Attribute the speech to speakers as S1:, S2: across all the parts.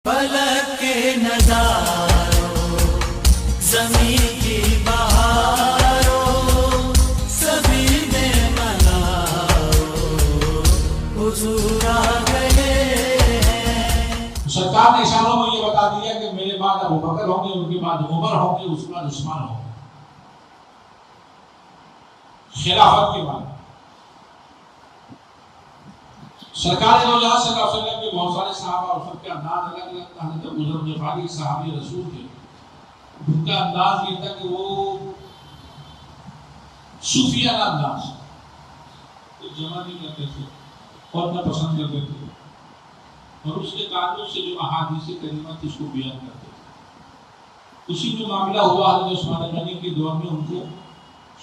S1: فلک کے نظاروں زمین کی بہاروں سبھی میں مناؤ حضور آ گئے ہیں۔
S2: سرکار نے اشاروں میں یہ بتا دیا کہ میرے بعد ابو بکر ہوں گے، ان کے بعد عمر ہوں گے، اس کے بعد عثمان ہوں گے، خلافت کے بعد۔ سرکار دو جہاں صلی اللہ علیہ وسلم کے بہت سارے صحابہ اور سب کے انداز الگ الگ تھا۔ حضرت ابو ذر غفاری صحابی رسول تھے، ان کا انداز یہ تھا کہ وہ صوفیانہ انداز جمع نہیں کرتے تھے اور نہ پسند کرتے تھے، اور اس کے تعلق سے جو احادیث کریمہ تھی اس کو بیان کرتے تھے۔ اسی میں معاملہ ہوا حضرت عثمان غنی کے دور میں ان کو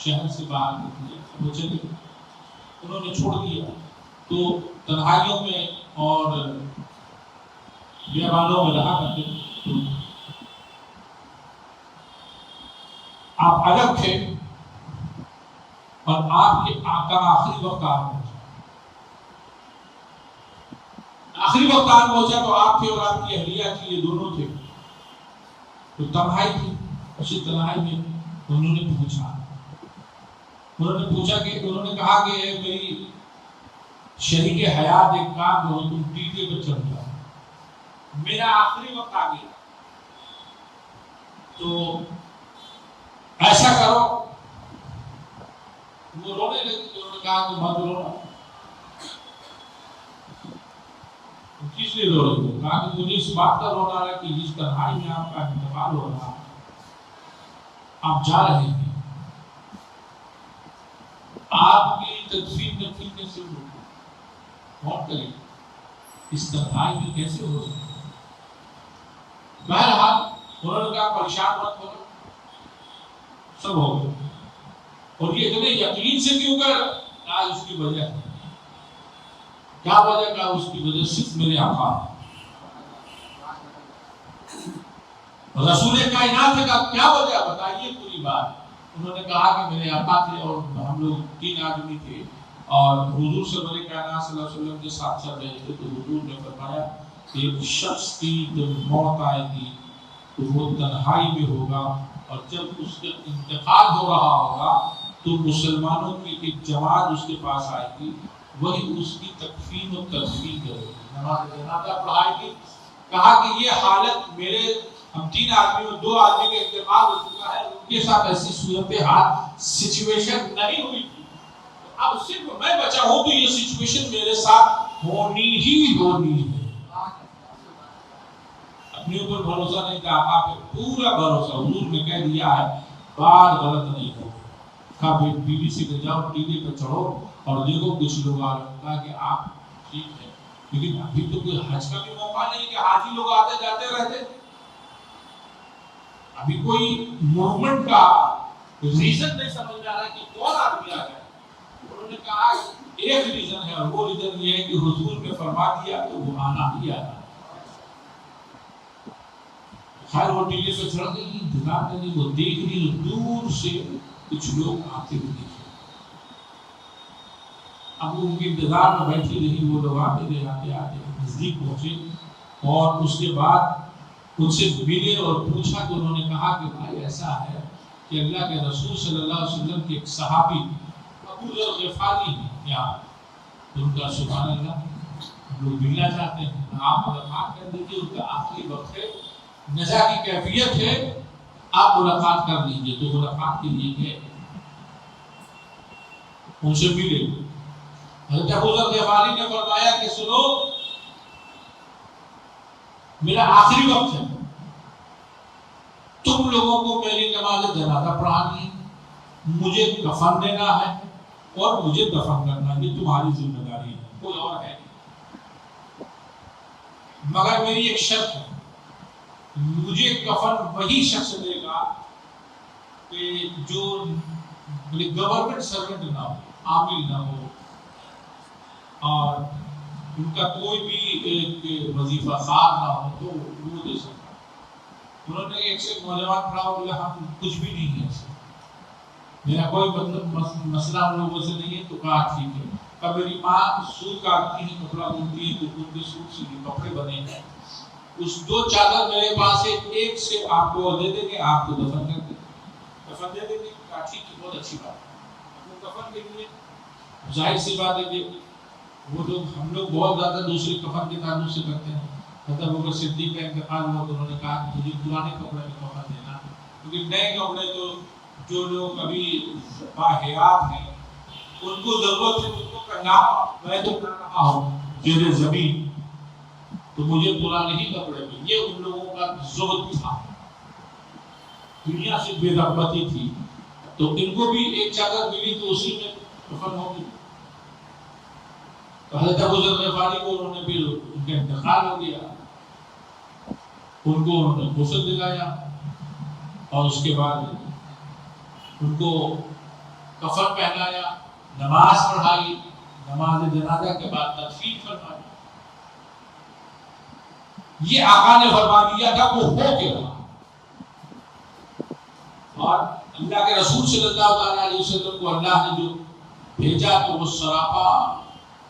S2: شہر سے باہر کر دیا، وہ چلے گئے، انہوں نے چھوڑ دیا تو تنہائیوں میں اور بیابانوں میں رہا کرتے تھے۔ آپ الگ تھے اور آپ کے آقا آخری وقت آ پہنچا، آخری وقت آن پہنچا تو آپ تھے اور آپ کی اہلیہ تھی، یہ دونوں تھے، تو تنہائی تھی۔ اسی تنہائی میں انہوں نے کہا کہ میری شریک حیات ایک کام کرو، تم ٹیکے پر چڑھ جاؤ، میرا آخری وقت آ گیا، تو ایسا کرو۔ وہ رونے لگی، انہوں نے کہا کہ مت رونا۔ کس لیے رو رہے ہو؟ کہا کہ مجھے اس بات کا رونا ہے کہ جس تنہائی میں آپ کا انتقال ہو رہا ہے، آپ جا رہے ہیں، آپ کی تدفین کیسے ہوگی؟ کون کرے؟ اس تنہائی میں کیسے ہو سکتا؟ بہرحال انہوں نے کہا پریشان مت ہو، سب ہو گئے۔ اور یہ اتنے یقین سے کیوں کر؟ آج اس کی وجہ ہے، کیا وجہ؟ کا اس کی وجہ صرف میرے آقا ہے، رسول کائنات کا کیا وجہ بتائیے پوری بات۔ انہوں نے کہا کہ میرے آقا تھے اور ہم لوگ 3 آدمی تھے اور حضور صلی اللہ علیہ وسلم کے ساتھ چل رہے تھے، تو حضور نے فرمایا کہ ایک شخص کی جب موت آئے گی تو وہ تنہائی میں ہوگا، اور جب اس کا انتقال ہو رہا ہوگا تو مسلمانوں کی ایک جماعت اس کے پاس آئے گی، وہی اس کی تکفین و تدفین کرے گی، نماز جنازہ پڑھائے گی۔ کہا کہ یہ حالت میرے ہم 3 آدمی اور 2 آدمی کا انتقال ہو چکا ہے، ان کے ساتھ ایسی صورتحال سچویشن نہیں ہوئی تھی، اب صرف میں بچا ہوں تو یہ سچویشن میرے ساتھ ہونی ہی ہونی ہے۔ اپنے اوپر بھروسہ نہیں تھا، آپ پہ پورا بھروسہ، حضور نے کہہ دیا ہے بات غلط نہیں ہو۔ کہا بی بی سی کے جاؤ، ٹیوی پہ چڑھو اور دیکھو کچھ لوگ آ رہے ہیں۔ کہا کہ آپ ٹھیک ہے، لیکن ابھی تو کوئی حج کا بھی موقع نہیں کہ حاجی لوگ آتے جاتے رہتے، ابھی کوئی موومنٹ کا ریزن نہیں سمجھ میں آ رہا کہ کون آدمی آ جائے۔ انہوں نے کہا ایک ریزن ہے، اور وہ ریزن یہ ہے کہ حضور نے فرما دیا تو وہ آنا ہی آنا۔ خیر وہ ٹیلے پہ چڑھ گئی، انتظار کریں، وہ دیکھ رہی دور سے کچھ لوگ آتے ہوئے دیکھے۔ اب وہ ان کے انتظار میں بیٹھی رہی، وہ لوگ آتے رہے، آتے نزدیک پہنچے اور اس کے بعد ان سے ملے اور پوچھا، تو انہوں نے کہا کہ بھائی ایسا ہے کہ اللہ کے رسول صلی اللہ علیہ وسلم کے ایک صحابی ابو ذر غفاری ہیں یہاں، ان کا سبحان اللہ ہم لوگ ملنا چاہتے ہیں، آپ ملاقات کر دیجیے، ان کا آخری وقت ہے، نزا کی کیفیت ہے، آپ ملاقات کر لیجیے۔ تو ملاقات کے لیے گئے، ان سے ملے۔ حضرت ابو ذر غفاری نے فرمایا کہ سنو، میرا آخری وقت ہے، تم لوگوں کو میری نماز جنازہ پڑھانی ہے، مجھے کفن دینا ہے اور مجھے دفن کرنا ہے، یہ تمہاری ذمہ داری ہے، کوئی اور ہے نہیں۔ مگر میری ایک شرط ہے، مجھے کفن وہی شخص دے گا کہ جو گورنمنٹ سرونٹ نہ ہو، عامل نہ ہو، اور ان کا کوئی بھی ایک وظیفہ خار نہ ہو، تو وہ دے سکتا۔ انہوں نے ایک سے نوجوان کھڑا ہو گیا، ہم کچھ بھی نہیں ہے، میرا کوئی مسئلہ ان لوگوں سے نہیں ہے۔ تو کہا ٹھیک ہے۔ کب میری ماں سوت کاٹتی ہے، کپڑا بنتی ہے، تو ان کے سوٹ سے کپڑے بنے ہیں، اس دو چادر میرے پاس ہے، ایک سے آپ کو دے دیں گے، آپ کو دفن کر دیں گے، دفن دے دیں گے۔ کہا ٹھیک ہے، بہت اچھی بات ہے، ہم لوگ دفن دیں گے۔ ظاہر سی بات ہے کہ وہ لوگ، ہم لوگ بہت زیادہ دوسرے کفن کے تعلق سے کرتے ہیں۔ حضرت ابوبکر صدیق کا انتقال ہوا تو انہوں نے کہا کہ مجھے پرانے کپڑے میں کفن دینا، کیونکہ نئے کپڑے تو جو لوگ ابھی باحیات ہیں ان کو ضرورت ہے، ان کو کرنا، میں تو کر رہا ہوں زیر زمین، تو مجھے پرانے ہی کپڑے میں۔ یہ ان لوگوں کا زہد تھا، دنیا سے بے رغبتی تھی، تو ان کو بھی ایک چادر ملی تو اسی میں کفن ہوگی۔ تو حضرت ابو ذر غفاری کو انہوں نے پھر ان کا انتقال ہو گیا، ان کو انہوں نے غسل دلایا اور اس کے بعد ان کو کفن پہنایا، نماز پڑھائی، نماز جنازہ کے بعد تدفین فرمائی۔ یہ آقا نے فرما دیا تھا، وہ ہو کے رہا، اور اللہ کے رسول صلی اللہ تعالی علیہ وسلم کو اللہ نے جو بھیجا تو وہ سراپا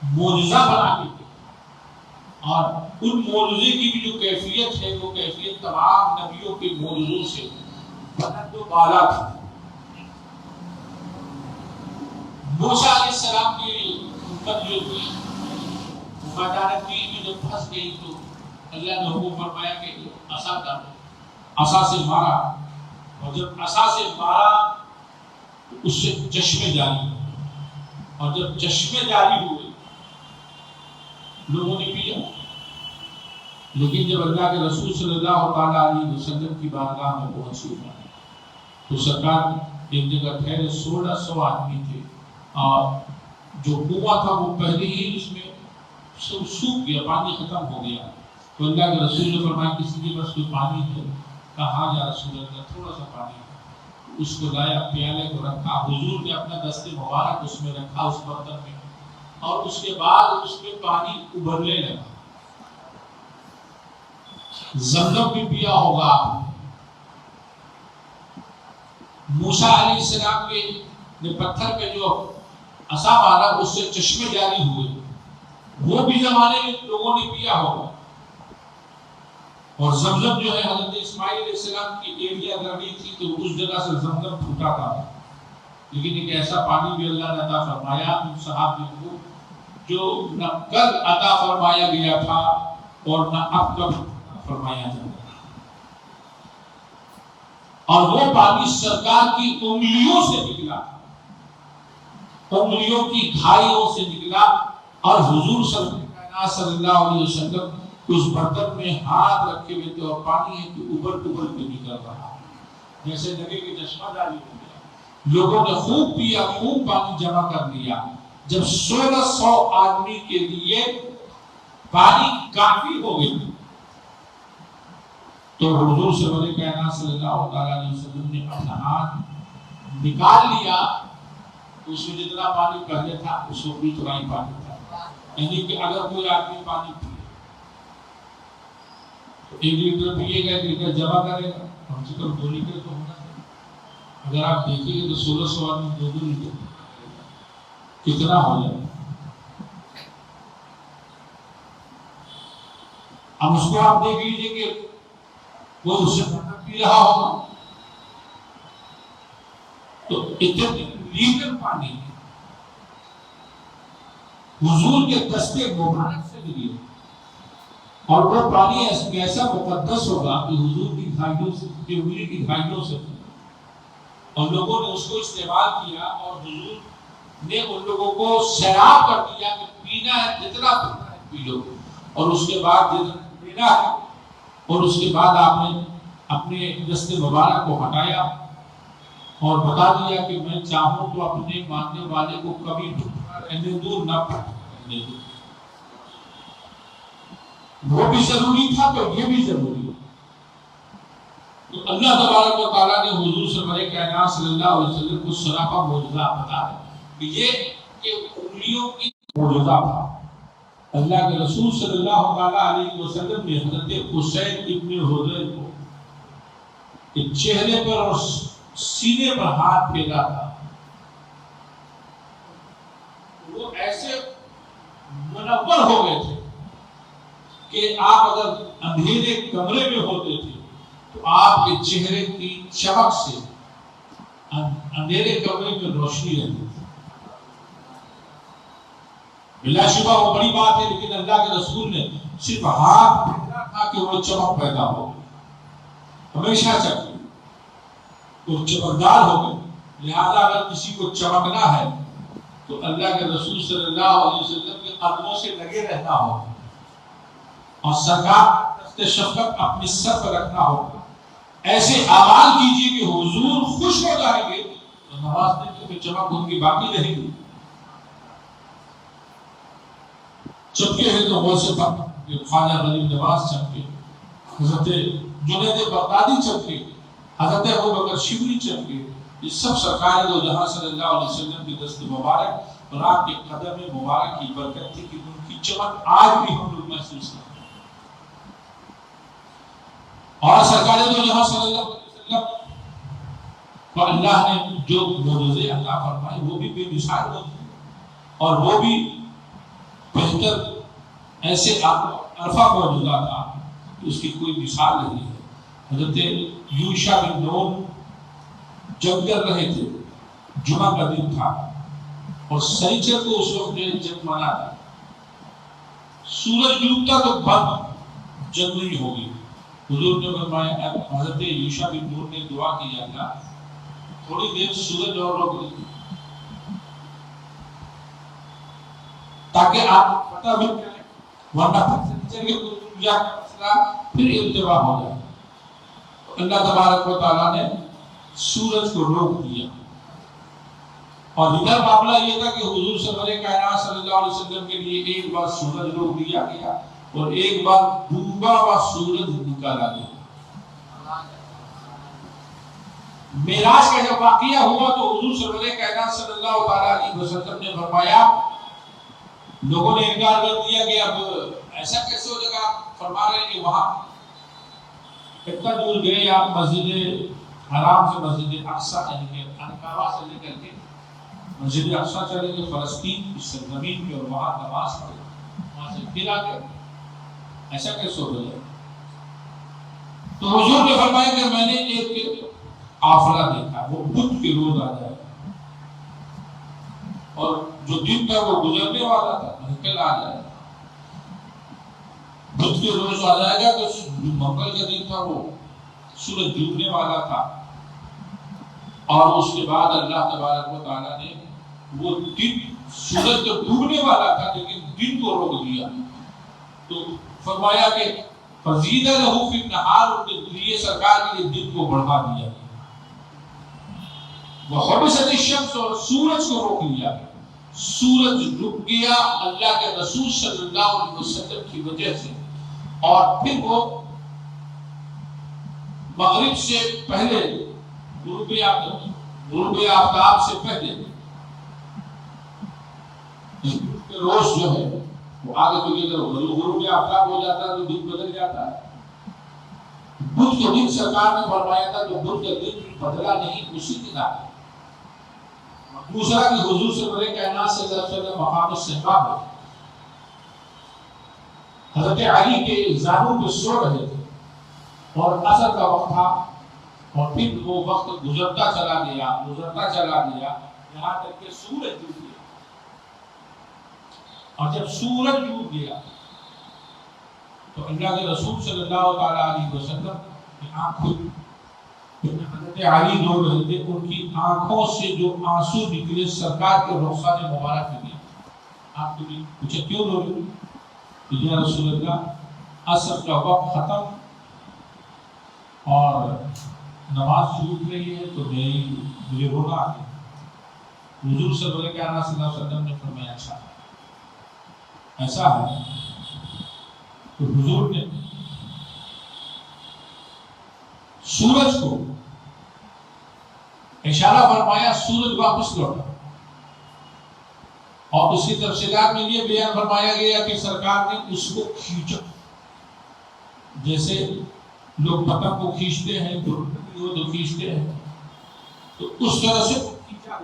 S2: معجزہ بنا کے دیا، اور ان معجزے کی بھی جو کیفیت ہے وہ کیفیت تمام نبیوں کے معجزوں سے بلند و بالا تھی۔ موسیٰ علیہ السلام کی امت جو تھی میدان تین میں جب پھنس گئی تو اللہ نے حکم فرمایا کہ عصا ڈالو، عصا سے مارا، اور جب عصا سے مارا تو اس سے چشمے جاری ہوئے، اور جب چشمے جاری ہوئے لوگوں نے پیا۔ لیکن جب اللہ کے رسول صلی اللہ تعالی علیہ وسلم کی بارگاہ میں پہنچی تو سرکار ایک جگہ ٹھہرے، 1600 آدمی تھے، اور جو کنواں تھا وہ پہلے ہی اس میں سوکھ گیا، پانی ختم ہو گیا۔ تو اللہ کے رسول نے فرمایا کسی کے پاس کوئی پانی ہے؟ کہا ہاں یا رسول اللہ، تھوڑا سا پانی ہے۔ اس کو لایا، پیالے کو رکھا، حضور نے اپنا دست مبارک اس میں رکھا، اس برتن میں، اور اس کے بعد اس میں پانی ابلنے لگا۔ زمزم بھی پیا ہوگا آپ نے۔ موسیٰ علیہ السلام نے پتھر پہ جو عصا مارا اس سے چشمے جاری ہوئے، وہ بھی زمانے میں لوگوں نے پیا ہوگا۔ اور زمزم جو ہے حضرت اسماعیل علیہ السلام کی ایریا گرمی تھی تو اس جگہ سے زمزم پھوٹا تھا، لیکن ایک ایسا پانی بھی اللہ نے عطا فرمایا ان صحابیوں کو جو نہ کل عطا فرمایا گیا تھا اور نہ اب کب فرمایا جائے گا، اور وہ پانی سرکار کی انگلیوں سے نکلا، انگلیوں کی گھائیوں سے نکلا، اور حضور صلی اللہ علیہ وسلم اس برتن میں ہاتھ رکھے ہوئے تھے، اور پانی ہے کہ ابل کے نکل رہا، جیسے لگے کہ چشمہ جاری ہو گیا۔ لوگوں نے خوب پیا، خوب پانی جمع کر لیا۔ جب 1600 آدمی کے لیے پانی کافی ہو گئی تو حضور صلی اللہ علیہ وسلم نے اپنا ہاتھ نکال لیا، اس میں جتنا پانی پہلے تھا اس میں بھی اتنا ہی پانی تھا، یعنی کہ اگر کوئی آدمی پانی پیے 1 لیٹر پیے گا، 1 لیٹر جمع کرے گا، کم سے کم 2 لیٹر تو ہونا چاہیے۔ اگر آپ دیکھیں گے تو 1600 آدمی 2 لیٹر کتنا ہو جائے گا۔ اب اس کو آپ دیکھ لیجیے کہ وہ اس سے پی رہا ہوگا، تو اتنے لیٹر پانی حضور کے دستے مبارک سے ملی، اور وہ پانی ایسا مقدس ہوگا کہ حضور کی گھائیوں سے، انگلی کی گھائیوں سے، اور لوگوں نے اس کو استعمال کیا، اور حضور نے ان لوگوں کو سیراب کر دیا کہ پینا ہے جتنا پینا ہے پی لو، اور اس کے بعد جتنا پینا ہے، اور اس کے بعد آپ نے اپنے دست مبارک کو ہٹایا اور بتا دیا کہ میں چاہوں تو اپنے ماننے والے کو کبھی رہنے دو، نہ رہنے دو۔ وہ بھی ضروری تھا تو یہ بھی ضروری ہے۔ تو اللہ تبارک و تعالیٰ نے حضور صلی اللہ علیہ وسلم کو سراپا معجزہ بتایا کہ یہ کہ انگلیوں کی معجزہ تھا۔ اللہ کے رسول صلی اللہ تعالیٰ علیہ وسلم نے حضرت حسین ابن حضیر کو چہرے پر اور سینے پر ہاتھ پھیرا تھا، وہ ایسے منور ہو گئے تھے کہ آپ اگر اندھیرے کمرے میں ہوتے تھے تو آپ کے چہرے کی چمک سے اندھیرے کمرے میں روشنی رہتی تھی. بلا شبہ وہ بڑی بات ہے، لیکن اللہ کے رسول نے صرف ہاتھ پھیرا تھا کہ وہ چمک پیدا ہو، ہمیشہ چمکے، وہ چمکدار ہو گئے. لہذا اگر کسی کو چمکنا ہے تو اللہ کے رسول صلی اللہ علیہ وسلم کے قدموں سے لگے رہنا ہوگا اور سرکار شفقت اپنے سر پر رکھنا ہوگا. ایسے اعمال کیجیے کہ حضور خوش ہو جائیں گے تو نوازنے میں چمک ان کی باقی رہے گی. چمکے ہیں تو غوث پاک خواجہ غریب نواز چمکے، حضرت جنید بغدادی چمکے، حضرت ابوبکر شبلی چمکے. یہ سب سرکار دو جہاں صلی اللہ علیہ وسلم کی دست مبارک اور آپ کے قدم مبارک کی برکت تھی کہ ان کی چمک آج بھی ہم لوگ محسوس کرتے ہیں. اور سرکار دو جہاں صلی اللہ علیہ وسلم کو اللہ نے جو معجزے عطا فرمائے وہ بھی بے مثال ہوتے ہیں اور وہ بھی بہتر ایسے عرفہ معجزہ تھا کہ اس کی کوئی مثال نہیں ہے. حضرت یوشع بن نون جنگ کر رہے تھے، جمعہ کا دن تھا اور سنیچر کو اس وقت جنگ مانا تھا. سورج ڈوبتا تو بند جنگ نہیں ہوگی. حضور نے فرمایا، حضرت یوشع بن نون نے دعا کی، اللہ تھوڑی دیر سورج اور روک دیں تاکہ آپ فتح بھی کریں، ورنہ سنیچر کے پوجا کا مسئلہ پھر التوا ہو جائے. اللہ تبارک و تعالیٰ نے سورج کو روک دیا. اور ادھر معاملہ یہ تھا کہ حضور سرور کائنات صلی اللہ علیہ وسلم کے لیے ایک بار سورج روک دیا گیا اور ایک بار ڈوبا ہوا سورج نکالا گیا. معراج کا جب واقعہ ہوا تو حضور سرور کائنات صلی اللہ علیہ وسلم نے فرمایا، لوگوں نے انکار کر دیا کہ اب ایسا کیسے ہو جائے گا. آپ فرما رہے ہیں کہ وہاں اتنا دور گئے آپ مسجد حرام سے مسجد اقصی یعنی کہ انقابہ سے لے کر کے مسجد اقصی چلے گئے فلسطین کی سرزمین میں اور وہاں نماز پڑھے، وہاں سے پھر آ گئے. ایسا کیسے ہو گیا؟ تو حضور نے فرمایا کہ میں نے ایک قافلہ دیکھا، وہ بدھ کے روز آ جائے اور جو دن تھا وہ گزرنے والا تھا کل آ جائے. بدھ کے روز آ جائے گا تو منگل کا دن تھا، وہ سورج ڈوبنے والا تھا اور اس کے بعد اللہ تبارک و تعالیٰ نے وہ دن، سورج تو ڈوبنے والا تھا لیکن دن کو روک دیا. تو فرمایا کہ فزید لہو فی النہار، ان کے لیے سرکار کے لیے دن کو بڑھا دیا گیا. وحبست الشمس، اور سورج کو روک لیا گیا. سورج رک گیا اللہ کے رسول صلی اللہ علیہ وسلم کی وجہ سے. اور پھر وہ مغرب سے پہلے غروب آفتاب سے پہلے روز جو ہے وہ آگے تو یہ غروب آفتاب ہو جاتا ہے تو دن بدل جاتا ہے. بدھ کے دن سرکار نے فرمایا تھا کہ بدھ کا دن بدلا نہیں، اسی دن آ گیا. دوسرا کہ حضور سے بڑے کائنات سے مقام استحباب ہے. حضرت علی کے زانوں پہ سو رہے تھے اور عصر کا وقت تھا اور پھر وہ وقت گزرتا چلا گیا یہاں تک کہ سورج ڈوب گیا. اور جب سورج ڈوب گیا تو اللہ کے رسول صلی اللہ تعالی علیہ وسلم کی آنکھ کھلی. حضرت علی رو رہے تھے، ان کی آنکھوں سے جو آنسو نکلے سرکار کے رخسار مبارک میں گئے. آپ کو پوچھے کیوں رو رہے؟ یا رسول اللہ عصر کا وقت ختم اور نماز شروع ہو رہی ہے تو مجھے رونا آ گیا. حضور صلی اللہ علیہ وسلم نے فرمایا اچھا ایسا ہے. تو حضور نے سورج کو اشارہ فرمایا، سورج واپس لوٹا. اور اس کی تفصیلات میں یہ بیان فرمایا گیا کہ سرکار نے اس کو کھینچا، جیسے لوگ پتنگ کو کھینچتے ہیں تو کھینچتے ہیں، تو اس طرح سے کھینچا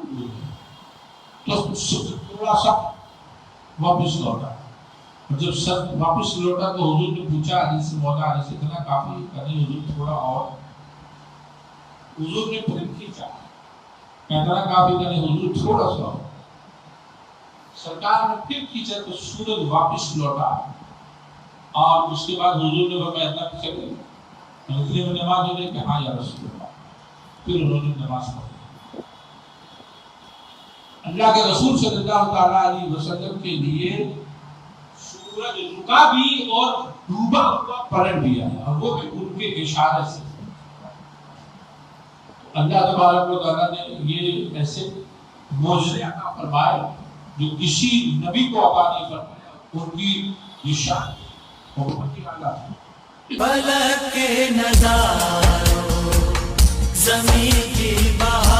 S2: تو تھوڑا سا واپس لوٹا. اور جب سر واپس لوٹا تو حضور نے پوچھا حدیث مولا علیہ سے اتنا کافی نہیں حضور تھوڑا اور. حضور نے پھر کھینچا اتنا کافی نہیں حضور تھوڑا سا. سرکار نے پھر کھینچا تو سورج واپس لوٹا اور اس کے بعد حضور نے فرمایا اتنا پیچھے گئے اتنے میں نماز ہو گئی کہ ہاں یا رسول اللہ. پھر انہوں نے نماز پڑھی. اللہ کے رسول صلی اللہ تعالیٰ علیہ وسلم کے لیے سورج رکا بھی اور ڈوبا ہوا پلٹ بھی آیا اور وہ بھی ان کے اشارے سے. اللہ تبارک و تعالیٰ نے یہ ایسے معجزے عطا فرمائے جو کسی نبی کو عطا نہیں فرمایا. ان کی یہ شان بہت ہی اعلیٰ ہے.
S1: فلک کے نظاروں زمین کی بہار